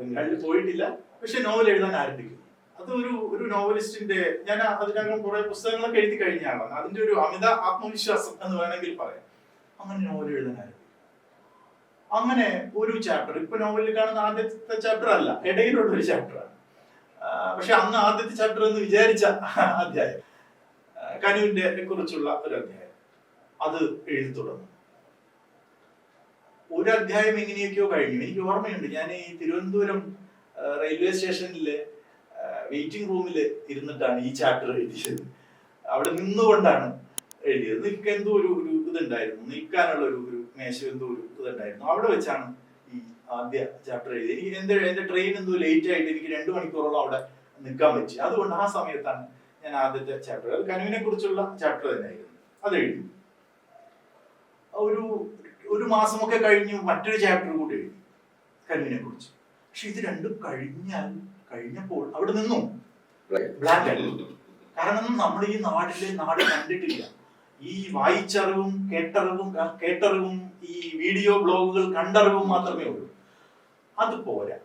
ബംഗാളിൽ പോയിട്ടില്ല, പക്ഷെ നോവൽ എഴുതാൻ ആരംഭിക്കുന്നു. അത് ഒരു നോവലിസ്റ്റിന്റെ, ഞാൻ അതിനകം കുറെ പുസ്തകങ്ങളൊക്കെ എഴുതി കഴിഞ്ഞ ആളാണ്. അതിന്റെ ഒരു അമിത ആത്മവിശ്വാസം എന്ന് വേണമെങ്കിൽ പറയാം. അങ്ങനെ നോവൽ എഴുതാൻ ആരംഭിക്കും. അങ്ങനെ ഒരു ചാപ്റ്റർ, ഇപ്പൊ നോവലിൽ കാണുന്ന ആദ്യത്തെ ചാപ്റ്റർ അല്ല, ഇടയിലുള്ള ഒരു ചാപ്റ്ററാണ്. പക്ഷെ അന്ന് ആദ്യത്തെ ചാപ്റ്റർ എന്ന് വിചാരിച്ച അധ്യായം, കനുവിന്റെ കുറിച്ചുള്ള ഒരു അധ്യായം, അത് എഴുതി തുടങ്ങും. ഒരു അധ്യായം എങ്ങനെയൊക്കെയോ കഴിഞ്ഞു. എനിക്ക് ഓർമ്മയുണ്ട്, ഞാൻ ഈ തിരുവനന്തപുരം റെയിൽവേ സ്റ്റേഷനിലെ വെയിറ്റിംഗ് റൂമിൽ ഇരുന്നിട്ടാണ് ഈ ചാപ്റ്റർ എഴുതിയത്. അവിടെ നിന്നുകൊണ്ടാണ് എഴുതിയത്. നിൽക്കാൻ എന്തോ ഒരു ഇതുണ്ടായിരുന്നു, നിൽക്കാനുള്ള ഒരു മേശ എന്തോ ഒരു ഇതുണ്ടായിരുന്നു. അവിടെ വെച്ചാണ് ഈ ആദ്യ ചാപ്റ്റർ എഴുതിയത്. എനിക്ക് എന്റെ ട്രെയിൻ എന്തോ ലേറ്റ് ആയിട്ട് എനിക്ക് 2 മണിക്കൂറോളം അവിടെ നിൽക്കാൻ പറ്റി. അതുകൊണ്ട് ആ സമയത്താണ് ഞാൻ ആദ്യത്തെ ചാപ്റ്റർ, അത് കനുവിനെ കുറിച്ചുള്ള ചാപ്റ്റർ തന്നെയായിരുന്നു, അത് എഴുതി. ഒരു മാസമൊക്കെ കഴിഞ്ഞു മറ്റൊരു ചാപ്റ്റർ കൂടി എഴുതി കനുവിനെ കുറിച്ച്. പക്ഷെ ഇത് രണ്ടും കഴിഞ്ഞപ്പോൾ അവിടെ നിന്നും ബ്ലാക്ക് ആയി. കാരണം നമ്മൾ ഈ നാട് കണ്ടിട്ടില്ല. ഈ വായിച്ചറിവും കേട്ടറിവും ഈ വീഡിയോ ബ്ലോഗുകൾ കണ്ടറിവും മാത്രമേ ഉള്ളൂ. അത് പോരാ.